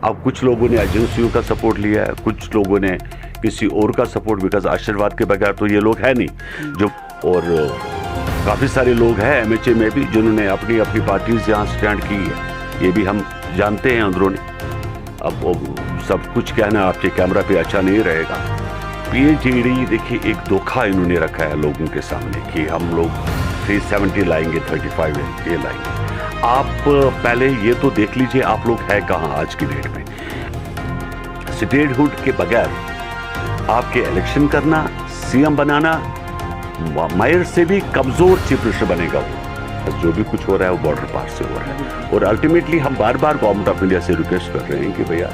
अब कुछ लोगों ने एजेंसियों का सपोर्ट लिया है, कुछ लोगों ने किसी और का सपोर्ट, बिकॉज आशीर्वाद के बगैर तो ये लोग है नहीं जो। और काफ़ी सारे लोग हैं एमएचए में भी जिन्होंने अपनी अपनी पार्टीज यहाँ स्टैंड की है, ये भी हम जानते हैं अंदरूनी। अब सब कुछ कहना आपके कैमरा पे अच्छा नहीं रहेगा। पीएचडी देखिए एक धोखा इन्होंने रखा है लोगों के सामने कि हम लोग 370 लाएंगे, 35 ये लाएंगे। आप पहले ये तो देख लीजिए आप लोग है कहाँ आज की डेट में। स्टेटहुड के बगैर आपके इलेक्शन करना, सीएम बनाना, मायर से भी कमजोर चीफ मिनिस्टर बनेगा वो। जो भी कुछ हो रहा है वो बॉर्डर पार से हो रहा है। और अल्टीमेटली हम बार बार गवर्नमेंट ऑफ इंडिया से रिक्वेस्ट कर रहे हैं कि भैया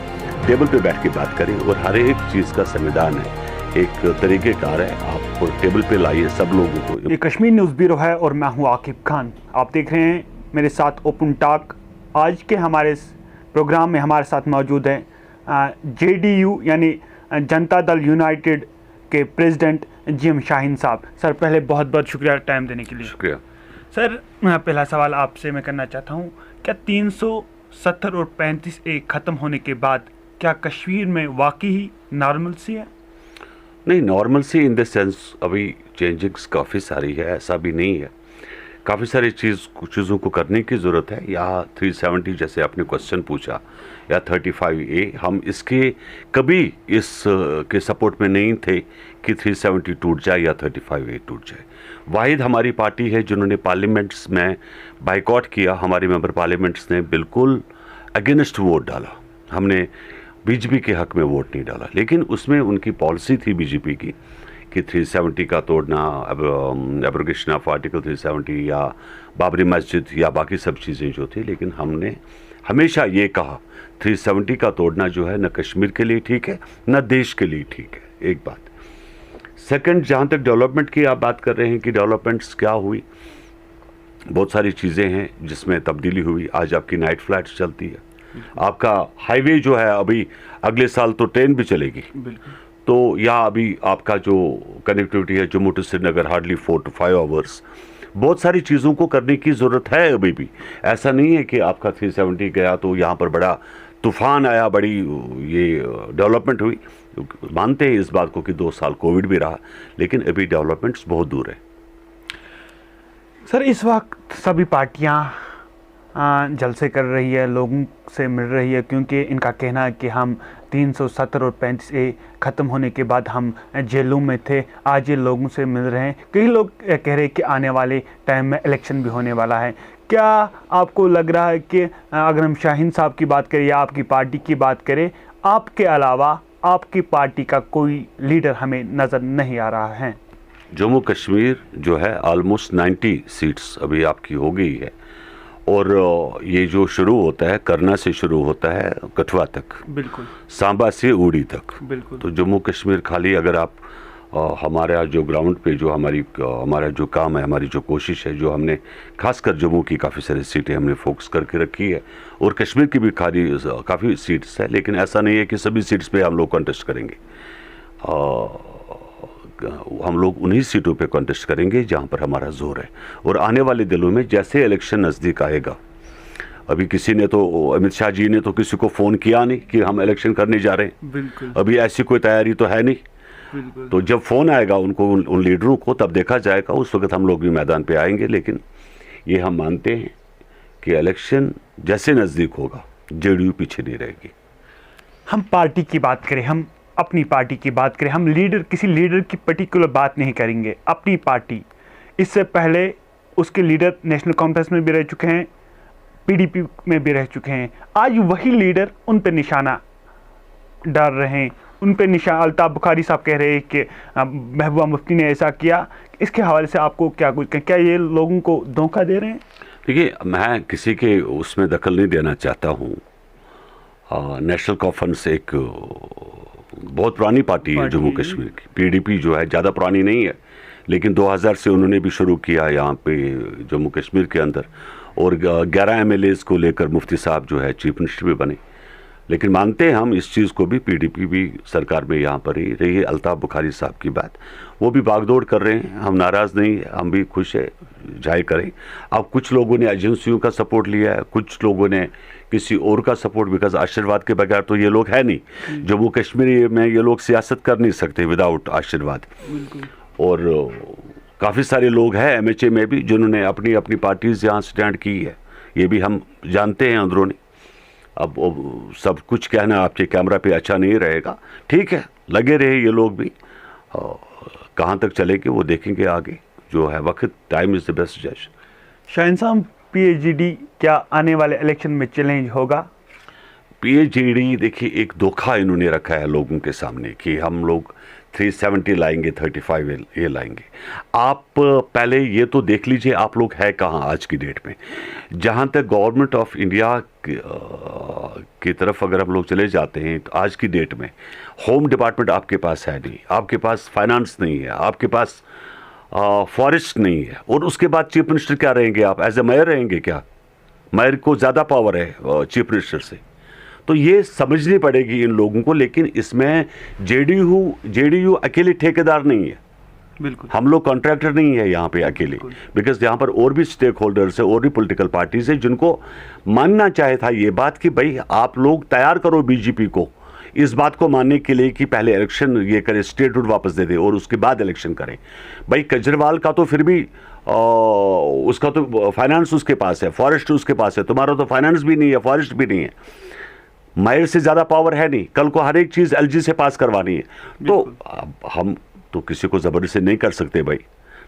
टेबल पे बैठ के बात करें, और हर एक चीज़ का संविधान है, एक तरीक़ेकार है, आप टेबल पे लाइए सब लोगों को। ये कश्मीर न्यूज़ ब्यूरो है और मैं हूँ आकिब खान। आप देख रहे हैं मेरे साथ ओपन टॉक। आज के हमारे प्रोग्राम में हमारे साथ मौजूद हैं जेडीयू यानी जनता दल यूनाइटेड के प्रेसिडेंट जीएम शाहीन साहब। सर पहले बहुत बहुत शुक्रिया टाइम देने के लिए। शुक्रिया सर। पहला सवाल आपसे मैं करना चाहता हूँ, क्या 370 और 35A ख़त्म होने के बाद क्या कश्मीर में वाकई ही नॉर्मल सी है? नहीं, नॉर्मल सी इन द सेंस अभी चेंजिंग्स काफ़ी सारी है, ऐसा भी नहीं है। काफ़ी सारी चीज़ों को करने की ज़रूरत है। या 370 जैसे आपने क्वेश्चन पूछा, या 35A, हम इसके कभी इस के सपोर्ट में नहीं थे कि 370 टूट जाए या 35A टूट जाए। वाहिद हमारी पार्टी है जिन्होंने पार्लियामेंट्स में बाइकॉट किया, हमारे मेंबर पार्लियामेंट्स ने बिल्कुल अगेंस्ट वोट डाला। हमने बीजेपी के हक में वोट नहीं डाला, लेकिन उसमें उनकी पॉलिसी थी बीजेपी की कि 370 का तोड़ना, एब्रोगेशन ऑफ आर्टिकल 370 या बाबरी मस्जिद या बाकी सब चीज़ें जो थी। लेकिन हमने हमेशा ये कहा 370 का तोड़ना जो है न कश्मीर के लिए ठीक है न देश के लिए ठीक है। एक बात। सेकंड, जहाँ तक डेवलपमेंट की आप बात कर रहे हैं कि डेवलपमेंट्स क्या हुई, बहुत सारी चीज़ें हैं जिसमें तब्दीली हुई। आज आपकी नाइट फ्लाइट्स चलती है, आपका हाईवे जो है अभी अगले साल तो ट्रेन भी चलेगी। तो या अभी आपका जो कनेक्टिविटी है Jammu to Srinagar hardly 4 to 5 hours. बहुत सारी चीज़ों को करने की ज़रूरत है अभी भी। ऐसा नहीं है कि आपका 370 गया तो यहाँ पर बड़ा तूफान आया, बड़ी ये डेवलपमेंट हुई। मानते हैं इस बात को कि 2 साल कोविड भी रहा, लेकिन अभी डेवलपमेंट्स बहुत दूर है। सर इस वक्त सभी पार्टियां जलसे कर रही है, लोगों से मिल रही है, क्योंकि इनका कहना है कि हम 370 और 35A ख़त्म होने के बाद हम जेलों में थे, आज ये लोगों से मिल रहे हैं। कई लोग कह रहे हैं कि आने वाले टाइम में इलेक्शन भी होने वाला है। क्या आपको लग रहा है कि अगर हम शाहीन साहब की बात करें या आपकी पार्टी की बात करें, आपके अलावा आपकी पार्टी का कोई लीडर हमें नज़र नहीं आ रहा है? जम्मू कश्मीर जो है ऑलमोस्ट 90 सीट्स अभी आपकी हो गई है, और ये जो शुरू होता है करना से शुरू होता है कठुआ तक, बिल्कुल, सांबा से उड़ी तक, बिल्कुल। तो जम्मू कश्मीर खाली अगर आप हमारा जो ग्राउंड पे जो हमारा जो काम है, हमारी जो कोशिश है, जो हमने खासकर जम्मू की काफ़ी सारी सीटें हमने फोकस करके रखी है, और कश्मीर की भी काफ़ी सीट्स है, लेकिन ऐसा नहीं है कि सभी सीट्स पे हम लोग कॉन्टेस्ट करेंगे। हम लोग उन्हीं सीटों पे कॉन्टेस्ट करेंगे जहां पर हमारा जोर है। और आने वाले दिनों में जैसे इलेक्शन नज़दीक आएगा, अभी किसी ने तो, अमित शाह जी ने तो किसी को फ़ोन किया नहीं कि हम इलेक्शन करने जा रहे हैं, बिल्कुल। अभी ऐसी कोई तैयारी तो है नहीं, बिल्कुल। तो जब फ़ोन आएगा उनको, उन लीडरों को, तब देखा जाएगा, उस वक्त हम लोग भी मैदान पे आएंगे। लेकिन ये हम मानते हैं कि इलेक्शन जैसे नज़दीक होगा जेडीयू पीछे नहीं रहेगी। हम पार्टी की बात करें, हम अपनी पार्टी की बात करें, हम किसी लीडर की पर्टिकुलर बात नहीं करेंगे। अपनी पार्टी, इससे पहले उसके लीडर नेशनल कॉन्फ्रेंस में भी रह चुके हैं, पीडीपी में भी रह चुके हैं। आज वही लीडर उन पर निशाना डाल रहे हैं, उन पर अल्ताफ़ बुखारी साहब कह रहे हैं कि महबूबा मुफ्ती ने ऐसा किया। इसके हवाले से आपको क्या कुछ कहें? क्या ये लोगों को धोखा दे रहे हैं? देखिए, मैं किसी के उसमें दखल नहीं देना चाहता हूँ। नेशनल कॉन्फ्रेंस एक बहुत पुरानी पार्टी है जम्मू कश्मीर की। पीडीपी जो है ज़्यादा पुरानी नहीं है, लेकिन 2000 से उन्होंने भी शुरू किया यहाँ पे जम्मू कश्मीर के अंदर, और 11 MLAs को लेकर मुफ्ती साहब जो है चीफ मिनिस्टर भी बने। लेकिन मानते हैं हम इस चीज़ को भी, पीडीपी भी सरकार में यहाँ पर ही रही है। अल्ताफ बुखारी साहब की बात, वो भी भागदौड़ कर रहे हैं, हम नाराज़ नहीं है, हम भी खुश है, जाए करें। अब कुछ लोगों ने एजेंसियों का सपोर्ट लिया है, कुछ लोगों ने किसी और का सपोर्ट, बिकॉज आशीर्वाद के बगैर तो ये लोग है नहीं। जम्मू कश्मीर में ये लोग सियासत कर नहीं सकते विदाउट आशीर्वाद। और काफ़ी सारे लोग हैं एमएचए में भी जिन्होंने अपनी अपनी पार्टीज यहाँ स्टैंड की है, ये भी हम जानते हैं अंदरूनी। अब सब कुछ कहना आपके कैमरा पे अच्छा नहीं रहेगा, ठीक है, लगे रहे ये लोग भी, कहाँ तक चलेंगे वो देखेंगे आगे, जो है वक्त, टाइम इज़ द बेस्ट जज। शाहीन साहब, पीएचईडी क्या आने वाले इलेक्शन में चैलेंज होगा? पीएचईडी देखिए एक धोखा इन्होंने रखा है लोगों के सामने कि हम लोग 370 लाएंगे, 35 ये लाएंगे। आप पहले ये तो देख लीजिए आप लोग है कहाँ आज की डेट में। जहाँ तक गवर्नमेंट ऑफ इंडिया की तरफ अगर हम लोग चले जाते हैं तो आज की डेट में होम डिपार्टमेंट आपके पास है नहीं, आपके पास फाइनेंस नहीं है, आपके पास फॉरेस्ट नहीं है, और उसके बाद चीफ मिनिस्टर क्या रहेंगे आप? एज ए मेयर रहेंगे क्या? मेयर को ज़्यादा पावर है चीफ मिनिस्टर से। तो ये समझनी पड़ेगी इन लोगों को। लेकिन इसमें जेडीयू अकेले ठेकेदार नहीं है, बिल्कुल हम लोग कॉन्ट्रैक्टर नहीं है यहाँ पे अकेले, बिकॉज यहाँ पर और भी स्टेक होल्डर्स है, और भी पॉलिटिकल पार्टीज है जिनको मानना चाहे था ये बात कि भाई आप लोग तैयार करो बीजेपी को इस बात को मानने के लिए कि पहले इलेक्शन ये करे, स्टेटहुड वापस दे दे, और उसके बाद इलेक्शन करें। भाई केजरीवाल का तो फिर भी उसका तो फाइनेंस उसके पास है, फॉरेस्ट उसके पास है, तुम्हारा तो फाइनेंस भी नहीं है, फॉरेस्ट भी नहीं है, मेयर से ज़्यादा पावर है नहीं, कल को हर एक चीज़ एलजी से पास करवानी है। तो हम तो किसी को ज़बरदस्ती नहीं कर सकते भाई,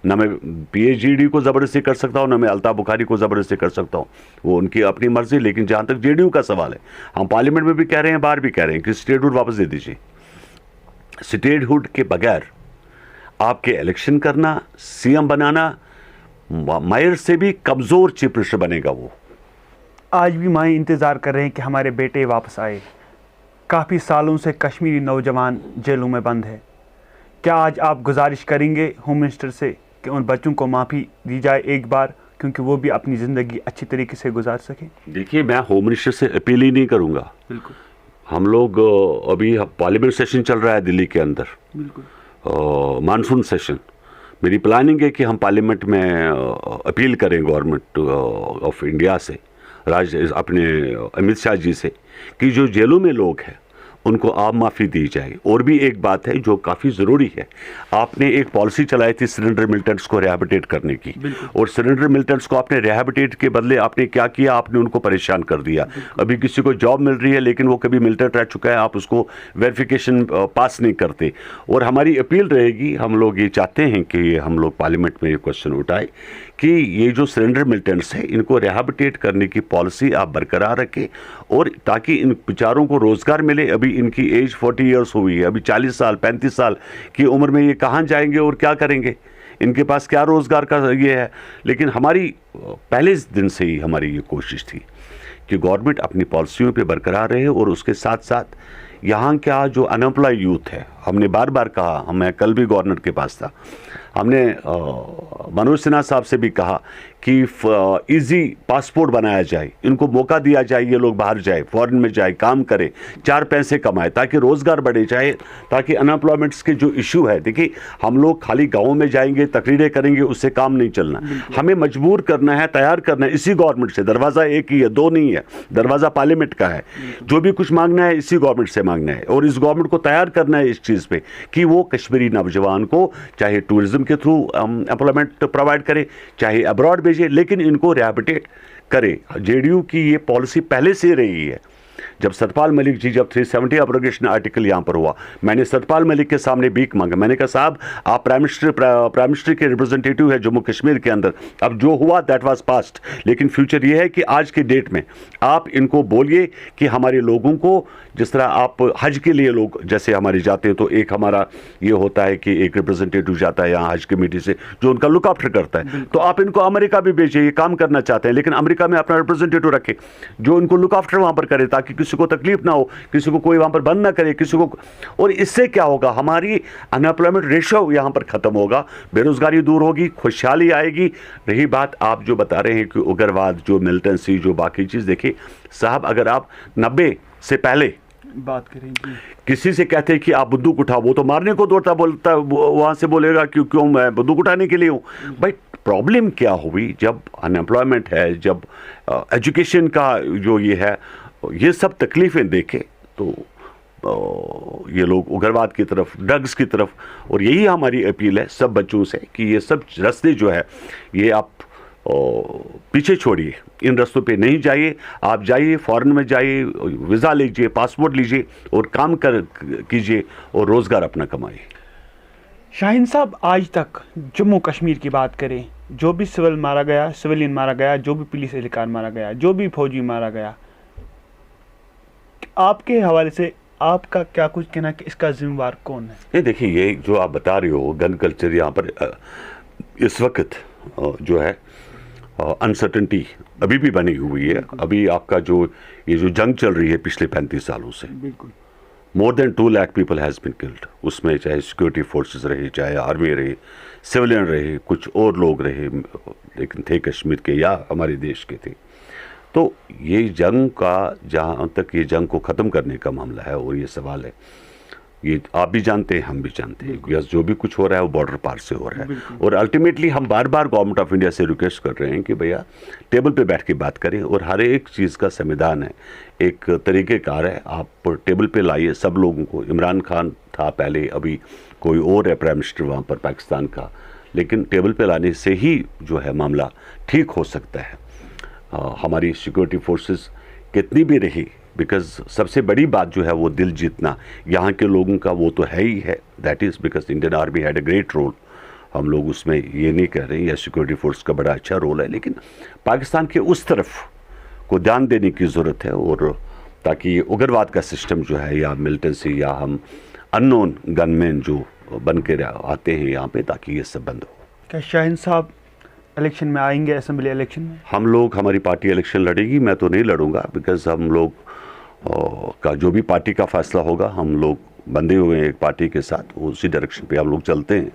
ना मैं पीएचईडी को ज़बरदस्ती कर सकता हूँ, ना मैं अल्ताफ बुखारी को ज़बरदस्ती कर सकता हूँ, वो उनकी अपनी मर्जी। लेकिन जहाँ तक जेडीयू का सवाल है, हम पार्लियामेंट में भी कह रहे हैं, बाहर भी कह रहे हैं कि स्टेटहुड वापस दे दीजिए। स्टेटहुड के बगैर आपके इलेक्शन करना, सीएम बनाना, मेयर से भी कमज़ोर चीफ मिनिस्टर बनेगा वो। आज भी माएँ इंतज़ार कर रहे हैं कि हमारे बेटे वापस आए। काफ़ी सालों से कश्मीरी नौजवान जेलों में बंद है। क्या आज आप गुजारिश करेंगे होम मिनिस्टर से कि उन बच्चों को माफ़ी दी जाए एक बार, क्योंकि वो भी अपनी ज़िंदगी अच्छी तरीके से गुजार सकें? देखिए, मैं होम मिनिस्टर से अपील ही नहीं करूँगा। बिल्कुल, हम लोग अभी पार्लियामेंट सेशन चल रहा है दिल्ली के अंदर, बिल्कुल मानसून सेशन। मेरी प्लानिंग है कि हम पार्लियामेंट में अपील करें गवर्नमेंट ऑफ इंडिया से, अपने अमित शाह जी से, कि जो जेलों में लोग हैं उनको आप माफ़ी दी जाए। और भी एक बात है जो काफ़ी ज़रूरी है, आपने एक पॉलिसी चलाई थी सरेंडर मिलिटेंट्स को रिहैबिलिटेट करने की, और सरेंडर मिलिटेंट्स को आपने रिहैबिलिटेट के बदले आपने क्या किया? आपने उनको परेशान कर दिया। अभी किसी को जॉब मिल रही है लेकिन वो कभी मिलिटेंट रह चुका है, आप उसको वेरिफिकेशन पास नहीं करते। और हमारी अपील रहेगी, हम लोग ये चाहते हैं कि हम लोग पार्लियामेंट में ये क्वेश्चन उठाए कि ये जो सरेंडर मिलिटेंट्स है इनको रिहैबिलिटेट करने की पॉलिसी आप बरकरार रखें, और ताकि इन बेचारों को रोज़गार मिले। अभी इनकी एज 40 ईयर्स हुई है, अभी 40 साल 35 साल की उम्र में ये कहाँ जाएंगे और क्या करेंगे? इनके पास क्या रोज़गार का ये है? लेकिन हमारी पहले दिन से ही हमारी ये कोशिश थी कि गवर्नमेंट अपनी पॉलिसियों पे बरकरार रहे, और उसके साथ साथ यहाँ क्या जो अनएम्प्लॉय यूथ है, हमने बार बार कहा, मैं कल भी गवर्नर के पास था, हमने मनोज सिन्हा साहब से भी कहा कि इजी पासपोर्ट बनाया जाए, इनको मौका दिया जाए, ये लोग बाहर जाए, फॉरेन में जाए, काम करें, 4 पैसे कमाए, ताकि रोज़गार बढ़े जाए, ताकि अनएम्प्लॉयमेंट्स के जो इशू है, देखिए हम लोग खाली गाँव में जाएंगे, तकरीरें करेंगे, उससे काम नहीं चलना, हमें मजबूर करना है, तैयार करना है इसी गवर्नमेंट से। दरवाज़ा एक ही है, 2 नहीं है, दरवाज़ा पार्लियामेंट का है। जो भी कुछ मांगना है इसी गवर्नमेंट से मांगना है, और इस गवर्नमेंट को तैयार करना है इस चीज़ पे कि वो कश्मीरी नौजवान को चाहे टूरिज्म के थ्रू एम्प्लॉयमेंट प्रोवाइड करे, चाहे अब्रॉड भेजे, लेकिन इनको रिहैबिलिटेट करे। जेडीयू की ये पॉलिसी पहले से रही है। जब सतपाल मलिक जी, जब 370 एब्रोगेशन आर्टिकल यहाँ पर हुआ, मैंने सतपाल मलिक के सामने भीख मांगा, मैंने कहा साहब आप प्राइम मिनिस्टर के रिप्रेजेंटेटिव है जम्मू कश्मीर के अंदर, अब जो हुआ दैट वाज पास्ट, लेकिन फ्यूचर ये है कि आज की डेट में आप इनको बोलिए कि हमारे लोगों को, जिस तरह आप हज के लिए लोग जैसे हमारे जाते हैं, तो एक हमारा ये होता है कि एक रिप्रेजेंटेटिव जाता है यहाँ हज कमेटी से जो उनका लुक आफ्टर करता है, तो आप इनको अमेरिका भी भेजिए, ये काम करना चाहते हैं, लेकिन अमेरिका में अपना रिप्रेजेंटेटिव रखें जो उनको लुक आफ्टर वहाँ पर करे, ताकि किसी को तकलीफ ना हो, किसी को कोई वहाँ पर बंद ना करे किसी को। और इससे क्या होगा, हमारी अनएम्प्लॉयमेंट रेशियो यहाँ पर ख़त्म होगा, बेरोज़गारी दूर होगी, खुशहाली आएगी। रही बात आप जो बता रहे हैं कि उग्रवाद, जो मिलिटेंसी, जो बाकी चीज़, देखिए साहब अगर आप 90 से पहले बात करेंगे। किसी से कहते हैं कि आप बंदूक उठाओ, वो तो मारने को दौड़ता, बोलता वहाँ से बोलेगा क्यों मैं बंदूक उठाने के लिए हूँ। भाई प्रॉब्लम क्या हुई जब अनएम्प्लॉयमेंट है, जब एजुकेशन का जो ये है, ये सब तकलीफ़ें देखे तो ये लोग उग्रवाद की तरफ, ड्रग्स की तरफ। और यही हमारी अपील है सब बच्चों से कि ये सब रास्ते जो है ये आप पीछे छोड़िए, इन रास्तों पे नहीं जाइए। आप जाइए, फॉरेन में जाइए, वीज़ा लीजिए, पासपोर्ट लीजिए और काम कीजिए और रोज़गार अपना कमाइए। शाहीन साहब, आज तक जम्मू कश्मीर की बात करें, जो भी सिविलियन मारा गया, जो भी पुलिस एहलकार मारा गया, जो भी फौजी मारा गया, आपके हवाले से आपका क्या कुछ कहना कि इसका जिम्मेवार कौन है? नहीं देखिए, ये जो आप बता रहे हो गन कल्चर यहाँ पर इस वक्त जो है अनसर्टेनिटी अभी भी बनी हुई है। अभी आपका जो ये जो जंग चल रही है पिछले 35 सालों से, बिल्कुल more than 2 lakh people has been killed. उसमें चाहे सिक्योरिटी फोर्सेस रहे, चाहे आर्मी रहे, सिविलियन रहे, कुछ और लोग रहे, लेकिन थे कश्मीर के या हमारे देश के थे। तो ये जंग का, जहाँ तक ये जंग को ख़त्म करने का मामला है और ये सवाल है, ये आप भी जानते हैं, हम भी जानते हैं, बिकॉज जो भी कुछ हो रहा है वो बॉर्डर पार से हो रहा है। और अल्टीमेटली हम बार बार गवर्नमेंट ऑफ इंडिया से रिक्वेस्ट कर रहे हैं कि भैया टेबल पे बैठ के बात करें, और हर एक चीज़ का संविधान है, एक तरीक़ेकार है, आप टेबल पे लाइए सब लोगों को। इमरान खान था पहले, अभी कोई और है प्राइम मिनिस्टर वहाँ पर पाकिस्तान का, लेकिन टेबल पे लाने से ही जो है मामला ठीक हो सकता है। हमारी सिक्योरिटी फोर्सेस कितनी भी रही, बिकॉज सबसे बड़ी बात जो है वो दिल जीतना यहाँ के लोगों का, वो तो है ही है। That is because Indian army had a great role. हम लोग उसमें ये नहीं कह रहे हैं, या सिक्योरिटी फोर्स का बड़ा अच्छा रोल है, लेकिन पाकिस्तान के उस तरफ को ध्यान देने की ज़रूरत है, और ताकि उग्रवाद का सिस्टम जो है, या मिलिटेंसी, या हम अननोन गनमैन जो बन के आते हैं यहाँ पे, ताकि ये सब बंद हो। क्या शाहीन साहब इलेक्शन में आएंगे, असेंबली इलेक्शन में? हम लोग, हमारी पार्टी इलेक्शन लड़ेगी, मैं तो नहीं लड़ूंगा, बिकॉज हम लोग का जो भी पार्टी का फैसला होगा, हम लोग बंधे हुए हैं एक पार्टी के साथ, उसी डायरेक्शन पे हम लोग चलते हैं।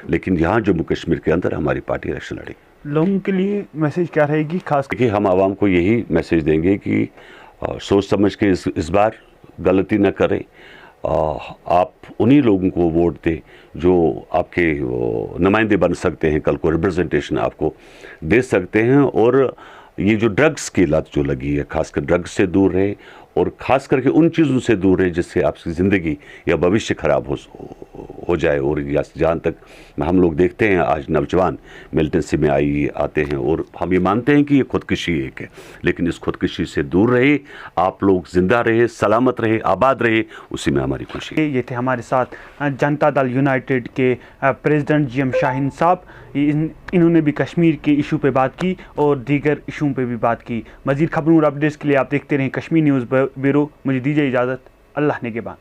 लेकिन यहाँ जम्मू कश्मीर के अंदर हमारी पार्टी इलेक्शन लड़ेगी। लोगों के लिए मैसेज क्या रहेगी खास? देखिए, हम आवाम को यही मैसेज देंगे कि सोच समझ के इस बार गलती न करें। आप उन्हीं लोगों को वोट दें जो आपके नुमाइंदे बन सकते हैं, कल को रिप्रेजेंटेशन आपको दे सकते हैं। और ये जो ड्रग्स की लत जो लगी है, खासकर ड्रग्स से दूर रहे, और ख़ास करके उन चीज़ों से दूर रहे जिससे आपकी ज़िंदगी या भविष्य ख़राब हो जाए। और या जहाँ तक हम लोग देखते हैं आज नौजवान मिलिटेंसी में आते हैं, और हम ये मानते हैं कि ये खुदकुशी एक है, लेकिन इस खुदकुशी से दूर रहे, आप लोग ज़िंदा रहे, सलामत रहे, आबाद रहे, उसी में हमारी खुशी है। ये थे हमारे साथ जनता दल यूनाइटेड के प्रेसिडेंट GM शाहीन साहब। इन्होंने भी कश्मीर के इशू पे बात की और दीगर इशू पे भी बात की। मज़ीद खबरों और अपडेट्स के लिए आप देखते रहें कश्मीर न्यूज़ ब्यूरो। मुझे दीजिए इजाज़त। अल्लाह ने के बाद।